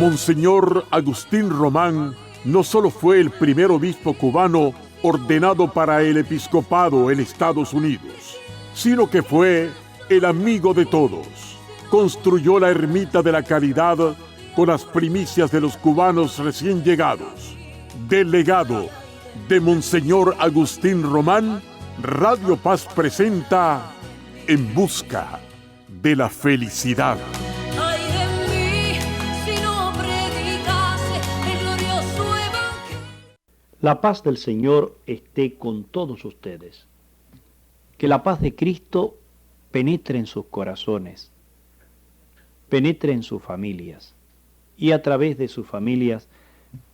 Monseñor Agustín Román no solo fue el primer obispo cubano ordenado para el episcopado en Estados Unidos, sino que fue el amigo de todos. Construyó la Ermita de la Caridad con las primicias de los cubanos recién llegados. Del legado de Monseñor Agustín Román, Radio Paz presenta En Busca de la Felicidad. La paz del Señor esté con todos ustedes. Que la paz de Cristo penetre en sus corazones, penetre en sus familias y a través de sus familias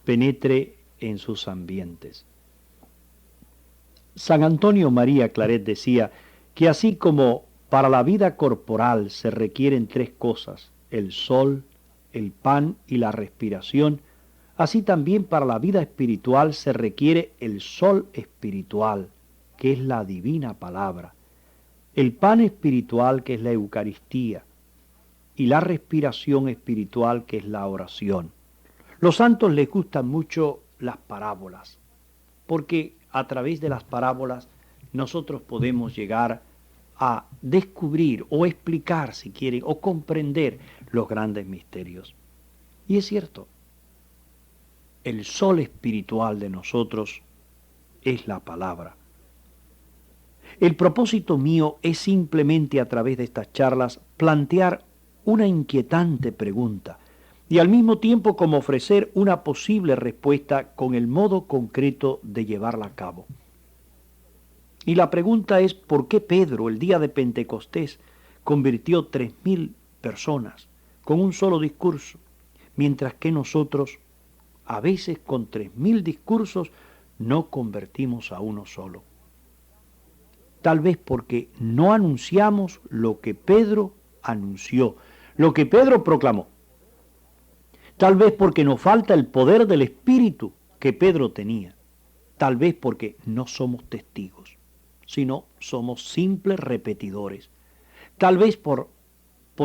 penetre en sus ambientes. San Antonio María Claret decía que así como para la vida corporal se requieren tres cosas, el sol, el pan y la respiración, así también para la vida espiritual se requiere el sol espiritual, que es la divina palabra, el pan espiritual, que es la Eucaristía, y la respiración espiritual, que es la oración. Los santos les gustan mucho las parábolas, porque a través de las parábolas nosotros podemos llegar a descubrir o explicar, si quieren, o comprender los grandes misterios. Y es cierto, el sol espiritual de nosotros es la palabra. El propósito mío es simplemente a través de estas charlas plantear una inquietante pregunta y al mismo tiempo como ofrecer una posible respuesta con el modo concreto de llevarla a cabo. Y la pregunta es, ¿por qué Pedro el día de Pentecostés convirtió 3.000 personas con un solo discurso, mientras que nosotros a veces con 3.000 discursos no convertimos a uno solo? Tal vez porque no anunciamos lo que Pedro anunció, lo que Pedro proclamó. Tal vez porque nos falta el poder del Espíritu que Pedro tenía. Tal vez porque no somos testigos, sino somos simples repetidores. Tal vez por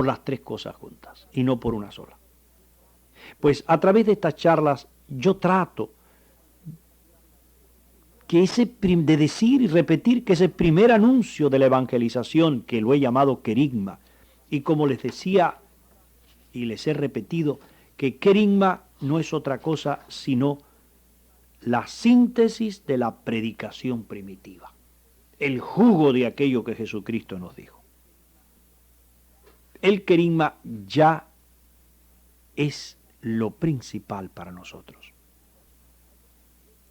las tres cosas juntas y no por una sola. Pues a través de estas charlas yo trato de decir y repetir que ese primer anuncio de la evangelización, que lo he llamado querigma, y como les decía y les he repetido, que querigma no es otra cosa sino la síntesis de la predicación primitiva, el jugo de aquello que Jesucristo nos dijo. El querigma ya es lo principal para nosotros.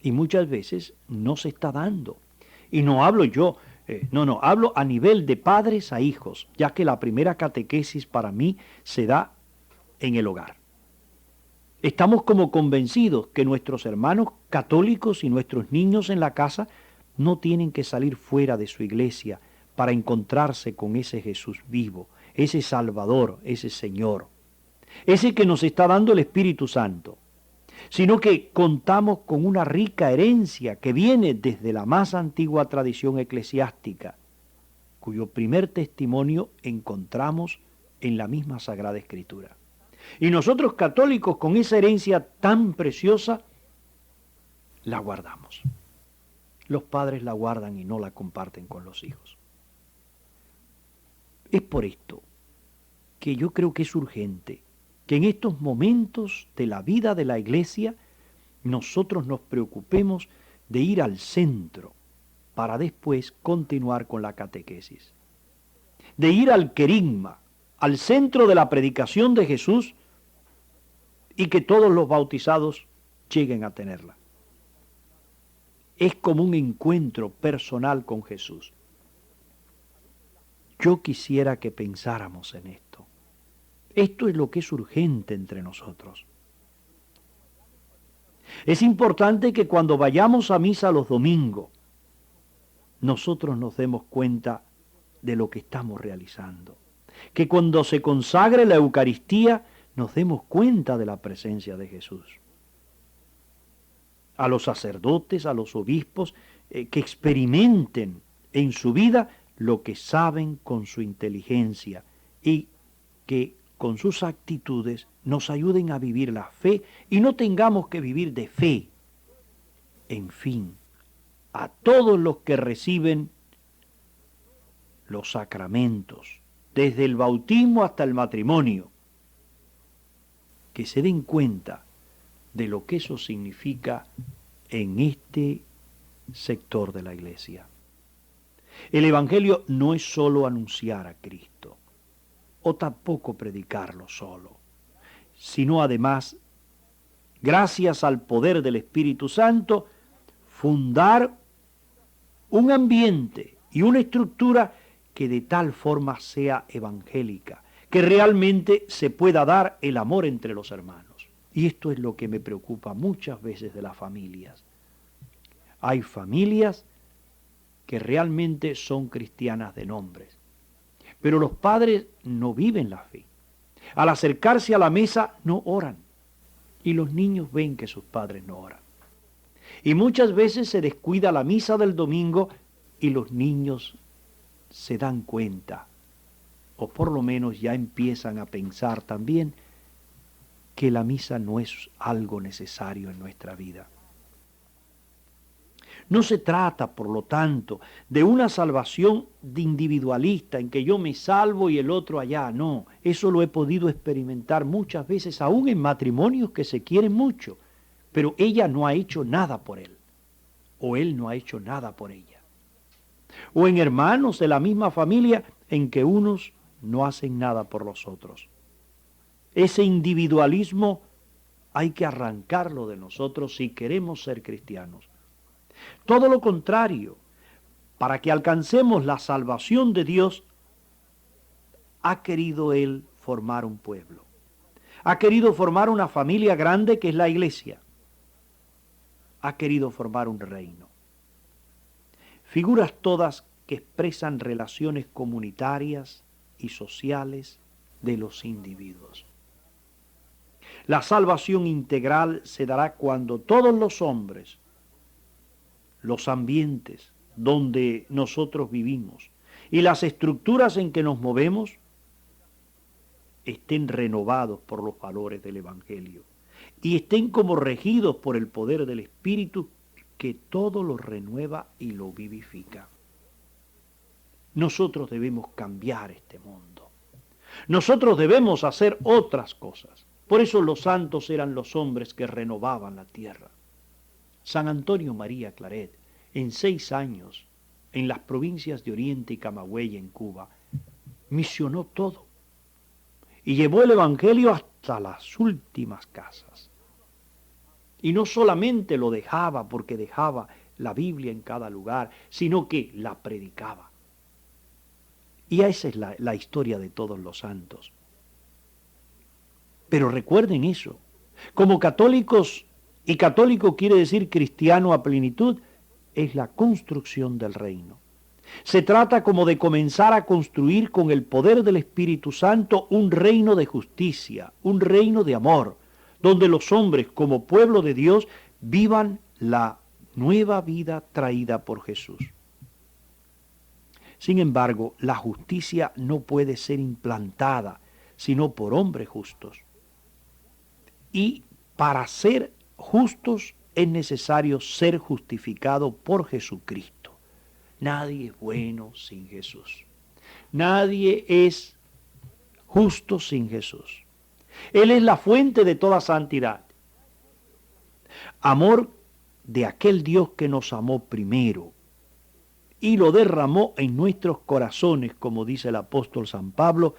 Y muchas veces no se está dando. Y no hablo yo, hablo a nivel de padres a hijos, ya que la primera catequesis para mí se da en el hogar. Estamos como convencidos que nuestros hermanos católicos y nuestros niños en la casa no tienen que salir fuera de su iglesia para encontrarse con ese Jesús vivo, ese Salvador, ese Señor, ese que nos está dando el Espíritu Santo, sino que contamos con una rica herencia que viene desde la más antigua tradición eclesiástica, cuyo primer testimonio encontramos en la misma Sagrada Escritura. Y nosotros católicos, con esa herencia tan preciosa, la guardamos. Los padres la guardan y no la comparten con los hijos. Es por esto que yo creo que es urgente que en estos momentos de la vida de la Iglesia nosotros nos preocupemos de ir al centro para después continuar con la catequesis. De ir al querigma, al centro de la predicación de Jesús y que todos los bautizados lleguen a tenerla. Es como un encuentro personal con Jesús. Yo quisiera que pensáramos en esto. Esto es lo que es urgente entre nosotros. Es importante que cuando vayamos a misa los domingos, nosotros nos demos cuenta de lo que estamos realizando. Que cuando se consagre la Eucaristía, nos demos cuenta de la presencia de Jesús. A los sacerdotes, a los obispos, que experimenten en su vida lo que saben con su inteligencia y que con sus actitudes, nos ayuden a vivir la fe y no tengamos que vivir de fe. En fin, a todos los que reciben los sacramentos, desde el bautismo hasta el matrimonio, que se den cuenta de lo que eso significa en este sector de la iglesia. El Evangelio no es solo anunciar a Cristo, o tampoco predicarlo solo, sino además, gracias al poder del Espíritu Santo, fundar un ambiente y una estructura que de tal forma sea evangélica, que realmente se pueda dar el amor entre los hermanos. Y esto es lo que me preocupa muchas veces de las familias. Hay familias que realmente son cristianas de nombres, pero los padres no viven la fe. Al acercarse a la mesa no oran, y los niños ven que sus padres no oran. Y muchas veces se descuida la misa del domingo y los niños se dan cuenta, o por lo menos ya empiezan a pensar también, que la misa no es algo necesario en nuestra vida. No se trata, por lo tanto, de una salvación individualista en que yo me salvo y el otro allá. No, eso lo he podido experimentar muchas veces, aún en matrimonios que se quieren mucho, pero ella no ha hecho nada por él, o él no ha hecho nada por ella. O en hermanos de la misma familia en que unos no hacen nada por los otros. Ese individualismo hay que arrancarlo de nosotros si queremos ser cristianos. Todo lo contrario, para que alcancemos la salvación de Dios, ha querido Él formar un pueblo. Ha querido formar una familia grande que es la iglesia. Ha querido formar un reino. Figuras todas que expresan relaciones comunitarias y sociales de los individuos. La salvación integral se dará cuando todos los hombres, los ambientes donde nosotros vivimos y las estructuras en que nos movemos estén renovados por los valores del Evangelio y estén como regidos por el poder del Espíritu que todo lo renueva y lo vivifica. Nosotros debemos cambiar este mundo. Nosotros debemos hacer otras cosas. Por eso los santos eran los hombres que renovaban la tierra. San Antonio María Claret, en 6 años, en las provincias de Oriente y Camagüey, en Cuba, misionó todo y llevó el Evangelio hasta las últimas casas. Y no solamente lo dejaba porque dejaba la Biblia en cada lugar, sino que la predicaba. Y esa es la historia de todos los santos. Pero recuerden eso, como católicos, y católico quiere decir cristiano a plenitud, es la construcción del reino. Se trata como de comenzar a construir con el poder del Espíritu Santo un reino de justicia, un reino de amor, donde los hombres como pueblo de Dios vivan la nueva vida traída por Jesús. Sin embargo, la justicia no puede ser implantada sino por hombres justos. Y para ser justos es necesario ser justificado por Jesucristo. Nadie es bueno sin Jesús. Nadie es justo sin Jesús. Él es la fuente de toda santidad. Amor de aquel Dios que nos amó primero y lo derramó en nuestros corazones, como dice el apóstol San Pablo,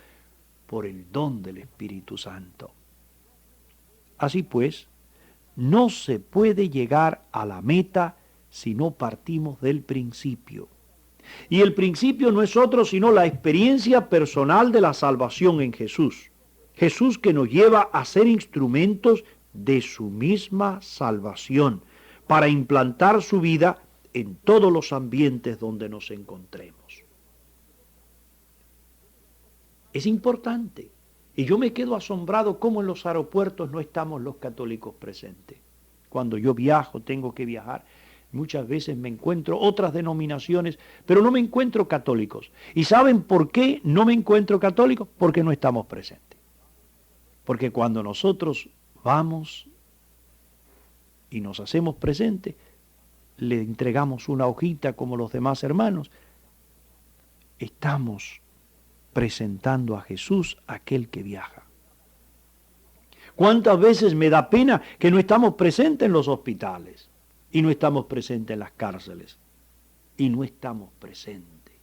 por el don del Espíritu Santo. Así pues, no se puede llegar a la meta si no partimos del principio. Y el principio no es otro sino la experiencia personal de la salvación en Jesús. Jesús que nos lleva a ser instrumentos de su misma salvación, para implantar su vida en todos los ambientes donde nos encontremos. Es importante. Y yo me quedo asombrado cómo en los aeropuertos no estamos los católicos presentes. Cuando yo viajo, tengo que viajar, muchas veces me encuentro otras denominaciones, pero no me encuentro católicos. ¿Y saben por qué no me encuentro católicos? Porque no estamos presentes. Porque cuando nosotros vamos y nos hacemos presentes, le entregamos una hojita como los demás hermanos, estamos presentando a Jesús, aquel que viaja. ¿Cuántas veces me da pena que no estamos presentes en los hospitales y no estamos presentes en las cárceles y no estamos presentes?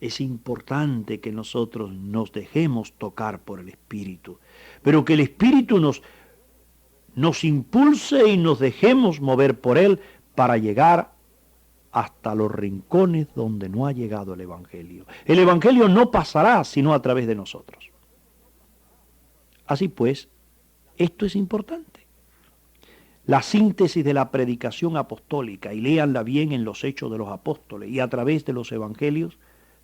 Es importante que nosotros nos dejemos tocar por el Espíritu, pero que el Espíritu nos impulse y nos dejemos mover por Él para llegar hasta los rincones donde no ha llegado el Evangelio. El Evangelio no pasará sino a través de nosotros. Así pues, esto es importante. La síntesis de la predicación apostólica, y léanla bien en los Hechos de los Apóstoles y a través de los Evangelios,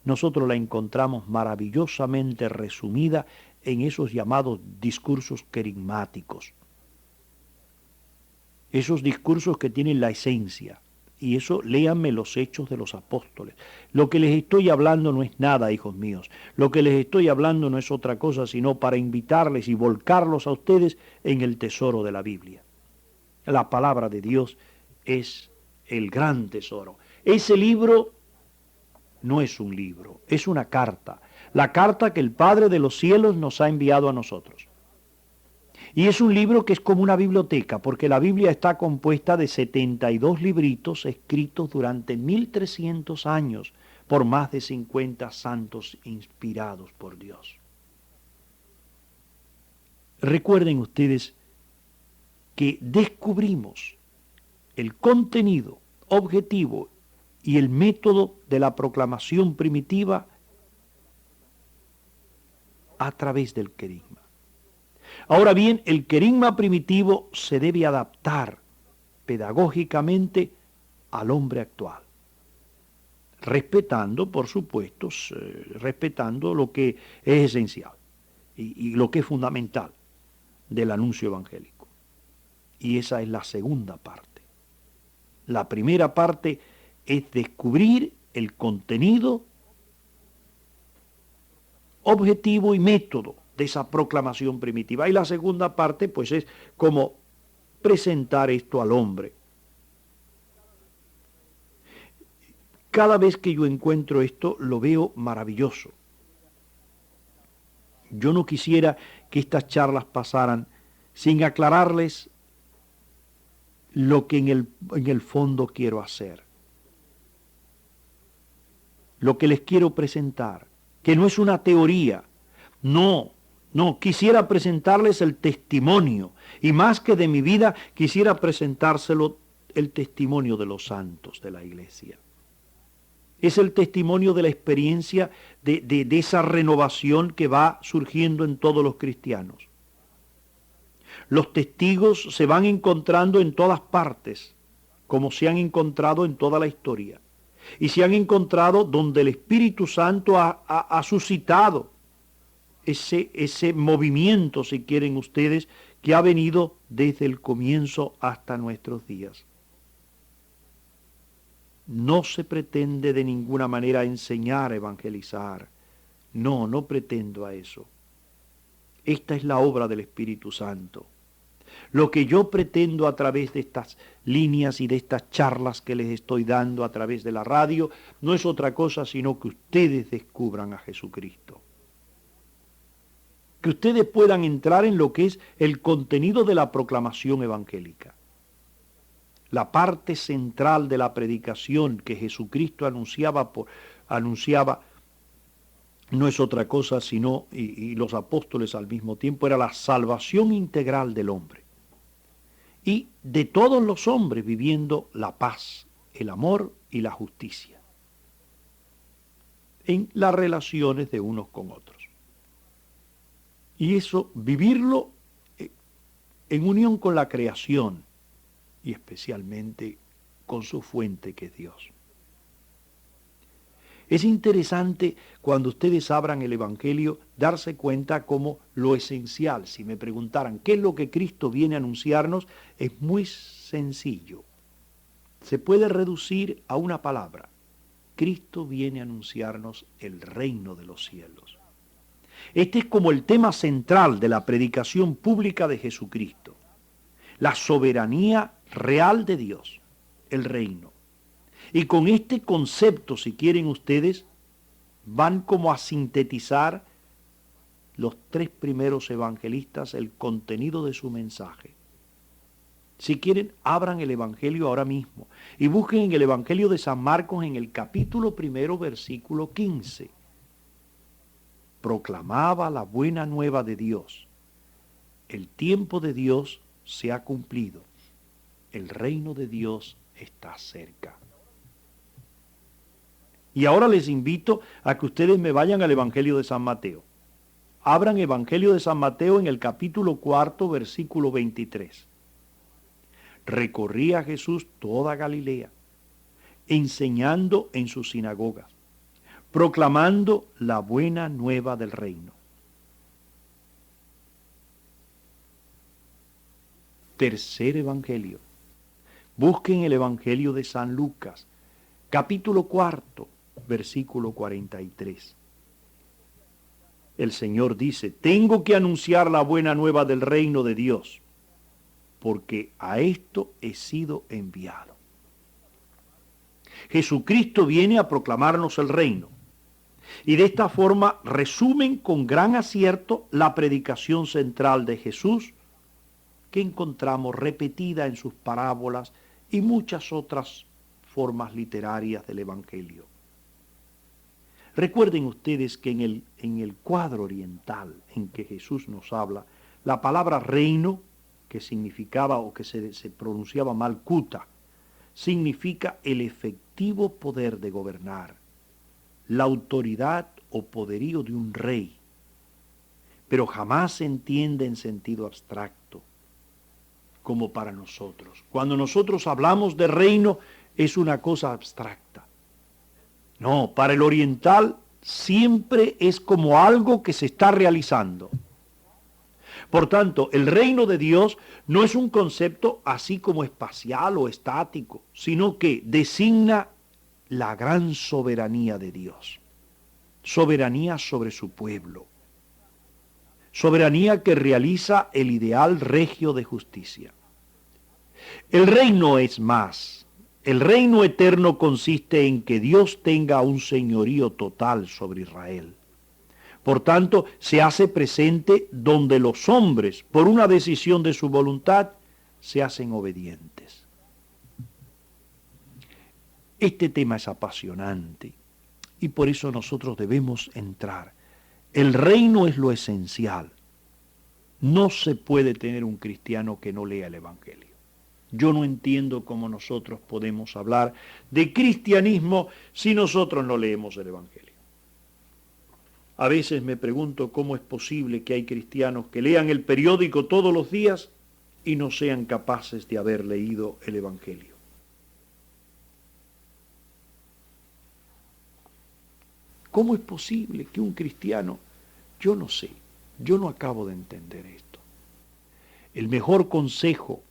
nosotros la encontramos maravillosamente resumida en esos llamados discursos querigmáticos. Esos discursos que tienen la esencia. Y eso, léanme los Hechos de los Apóstoles. Lo que les estoy hablando no es nada, hijos míos. Lo que les estoy hablando no es otra cosa, sino para invitarles y volcarlos a ustedes en el tesoro de la Biblia. La palabra de Dios es el gran tesoro. Ese libro no es un libro, es una carta. La carta que el Padre de los cielos nos ha enviado a nosotros. Y es un libro que es como una biblioteca, porque la Biblia está compuesta de 72 libritos escritos durante 1300 años por más de 50 santos inspirados por Dios. Recuerden ustedes que descubrimos el contenido, objetivo y el método de la proclamación primitiva a través del querigma. Ahora bien, el querigma primitivo se debe adaptar pedagógicamente al hombre actual, respetando, por supuesto, respetando lo que es esencial y lo que es fundamental del anuncio evangélico. Y esa es la segunda parte. La primera parte es descubrir el contenido, objetivo y método de esa proclamación primitiva. Y la segunda parte, pues, es como presentar esto al hombre. Cada vez que yo encuentro esto, lo veo maravilloso. Yo no quisiera que estas charlas pasaran sin aclararles lo que en el fondo quiero hacer. Lo que les quiero presentar, que no es una teoría, no, quisiera presentarles el testimonio, y más que de mi vida, quisiera presentárselo el testimonio de los santos de la Iglesia. Es el testimonio de la experiencia de esa renovación que va surgiendo en todos los cristianos. Los testigos se van encontrando en todas partes, como se han encontrado en toda la historia. Y se han encontrado donde el Espíritu Santo ha suscitado ese movimiento, si quieren ustedes, que ha venido desde el comienzo hasta nuestros días. No se pretende de ninguna manera enseñar a evangelizar. No pretendo a eso. Esta es la obra del Espíritu Santo. Lo que yo pretendo a través de estas líneas y de estas charlas que les estoy dando a través de la radio, no es otra cosa sino que ustedes descubran a Jesucristo. Que ustedes puedan entrar en lo que es el contenido de la proclamación evangélica. La parte central de la predicación que Jesucristo anunciaba no es otra cosa sino, y los apóstoles al mismo tiempo, era la salvación integral del hombre. Y de todos los hombres viviendo la paz, el amor y la justicia en las relaciones de unos con otros. Y eso, vivirlo en unión con la creación y especialmente con su fuente que es Dios. Es interesante cuando ustedes abran el Evangelio darse cuenta como lo esencial, si me preguntaran qué es lo que Cristo viene a anunciarnos, es muy sencillo. Se puede reducir a una palabra. Cristo viene a anunciarnos el reino de los cielos. Este es como el tema central de la predicación pública de Jesucristo. La soberanía real de Dios, el reino. Y con este concepto, si quieren ustedes, van como a sintetizar los tres primeros evangelistas el contenido de su mensaje. Si quieren, abran el Evangelio ahora mismo y busquen en el Evangelio de San Marcos en el capítulo 1, versículo 15. Proclamaba la buena nueva de Dios. El tiempo de Dios se ha cumplido. El reino de Dios está cerca. Y ahora les invito a que ustedes me vayan al Evangelio de San Mateo. Abran Evangelio de San Mateo en el capítulo 4, versículo 23. Recorría Jesús toda Galilea, enseñando en sus sinagogas, proclamando la buena nueva del reino. Tercer evangelio. Busquen el Evangelio de San Lucas, capítulo 4, versículo 43. El Señor dice, tengo que anunciar la buena nueva del reino de Dios, porque a esto he sido enviado. Jesucristo viene a proclamarnos el reino. Y de esta forma resumen con gran acierto la predicación central de Jesús, que encontramos repetida en sus parábolas y muchas otras formas literarias del Evangelio. Recuerden ustedes que en el cuadro oriental en que Jesús nos habla, la palabra reino, que significaba o que se pronunciaba malkuta, significa el efectivo poder de gobernar, la autoridad o poderío de un rey, pero jamás se entiende en sentido abstracto, como para nosotros. Cuando nosotros hablamos de reino, es una cosa abstracta. No, para el oriental siempre es como algo que se está realizando. Por tanto, el reino de Dios no es un concepto así como espacial o estático, sino que designa la gran soberanía de Dios. Soberanía sobre su pueblo. Soberanía que realiza el ideal regio de justicia. El reino es más. El reino eterno consiste en que Dios tenga un señorío total sobre Israel. Por tanto, se hace presente donde los hombres, por una decisión de su voluntad, se hacen obedientes. Este tema es apasionante y por eso nosotros debemos entrar. El reino es lo esencial. No se puede tener un cristiano que no lea el Evangelio. Yo no entiendo cómo nosotros podemos hablar de cristianismo si nosotros no leemos el Evangelio. A veces me pregunto cómo es posible que hay cristianos que lean el periódico todos los días y no sean capaces de haber leído el Evangelio. ¿Cómo es posible que un cristiano, yo no sé, yo no acabo de entender esto? El mejor consejo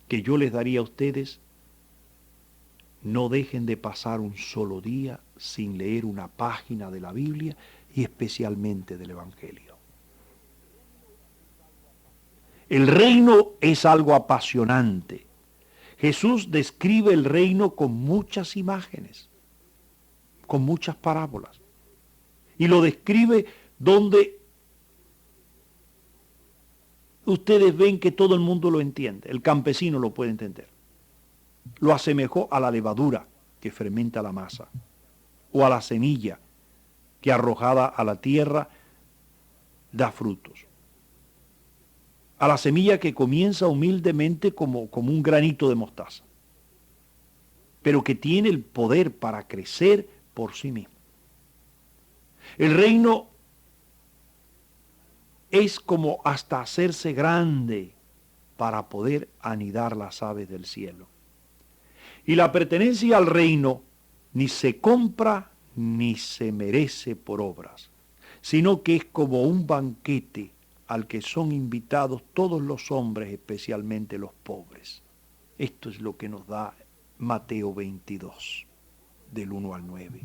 que yo les daría a ustedes, no dejen de pasar un solo día sin leer una página de la Biblia y especialmente del Evangelio. El reino es algo apasionante. Jesús describe el reino con muchas imágenes, con muchas parábolas. Y lo describe donde ustedes ven que todo el mundo lo entiende. El campesino lo puede entender. Lo asemejó a la levadura que fermenta la masa, o a la semilla que arrojada a la tierra da frutos. A la semilla que comienza humildemente como un granito de mostaza, pero que tiene el poder para crecer por sí mismo. El reino es como hasta hacerse grande para poder anidar las aves del cielo. Y la pertenencia al reino ni se compra ni se merece por obras, sino que es como un banquete al que son invitados todos los hombres, especialmente los pobres. Esto es lo que nos da Mateo 22, del 1 al 9.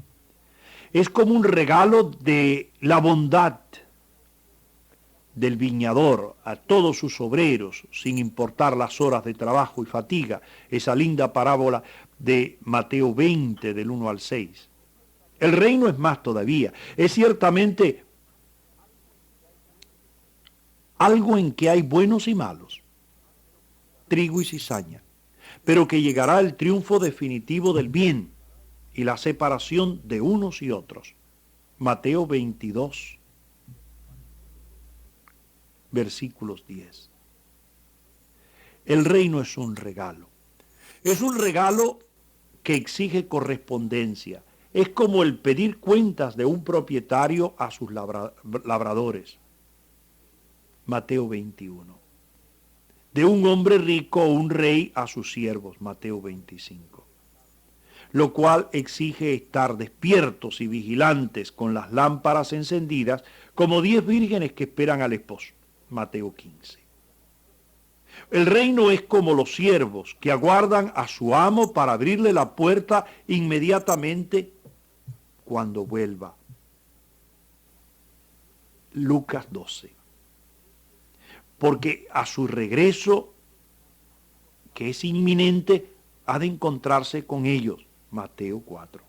Es como un regalo de la bondad del viñador a todos sus obreros, sin importar las horas de trabajo y fatiga. Esa linda parábola de Mateo 20, del 1 al 6. El reino es más todavía. Es ciertamente algo en que hay buenos y malos, trigo y cizaña, pero que llegará el triunfo definitivo del bien y la separación de unos y otros. Mateo 22, versículos 10. El reino es un regalo. Es un regalo que exige correspondencia. Es como el pedir cuentas de un propietario a sus labradores. Mateo 21. De un hombre rico o un rey a sus siervos. Mateo 25. Lo cual exige estar despiertos y vigilantes con las lámparas encendidas como 10 vírgenes que esperan al esposo. Mateo 15. El reino es como los siervos que aguardan a su amo para abrirle la puerta inmediatamente cuando vuelva. Lucas 12. Porque a su regreso, que es inminente, ha de encontrarse con ellos. Mateo 4.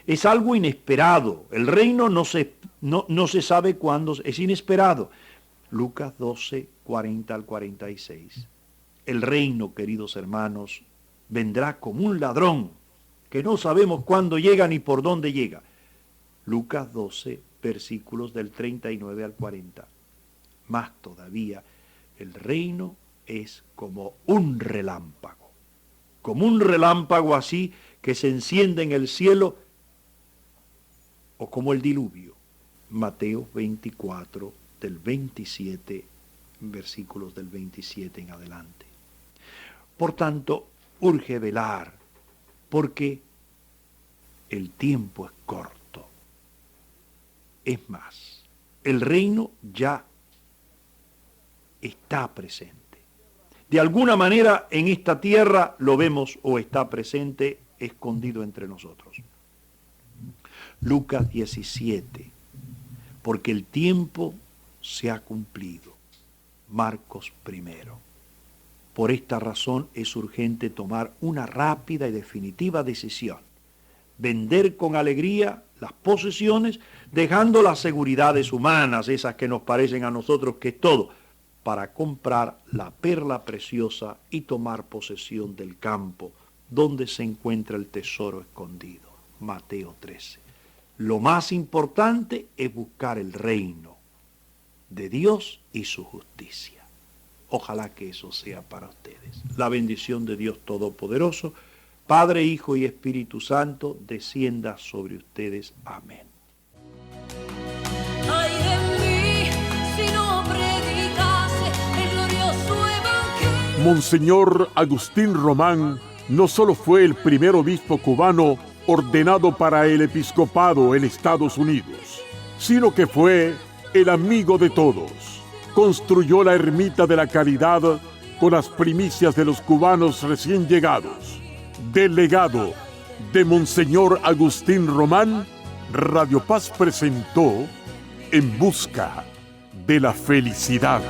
Es algo inesperado. El reino no se sabe cuándo, es inesperado. Lucas 12, 40 al 46. El reino, queridos hermanos, vendrá como un ladrón, que no sabemos cuándo llega ni por dónde llega. Lucas 12, versículos del 39 al 40. Más todavía, el reino es como un relámpago así que se enciende en el cielo, o como el diluvio. Mateo 24, del 27, versículos del 27 en adelante. Por tanto, urge velar, porque el tiempo es corto. Es más, el reino ya está presente. De alguna manera en esta tierra lo vemos o está presente, escondido entre nosotros. Lucas 17, porque el tiempo se ha cumplido. Marcos 1. Por esta razón es urgente tomar una rápida y definitiva decisión. Vender con alegría las posesiones, dejando las seguridades humanas, esas que nos parecen a nosotros que es todo, para comprar la perla preciosa y tomar posesión del campo donde se encuentra el tesoro escondido. Mateo 13. Lo más importante es buscar el reino de Dios y su justicia. Ojalá que eso sea para ustedes. La bendición de Dios Todopoderoso, Padre, Hijo y Espíritu Santo, descienda sobre ustedes. Amén. Ay de mí, si no predicase el glorioso evangelio. Monseñor Agustín Román no solo fue el primer obispo cubano ordenado para el episcopado en Estados Unidos, sino que fue el amigo de todos. Construyó la ermita de la Caridad con las primicias de los cubanos recién llegados. Delegado de Monseñor Agustín Román, Radio Paz presentó En Busca de la Felicidad.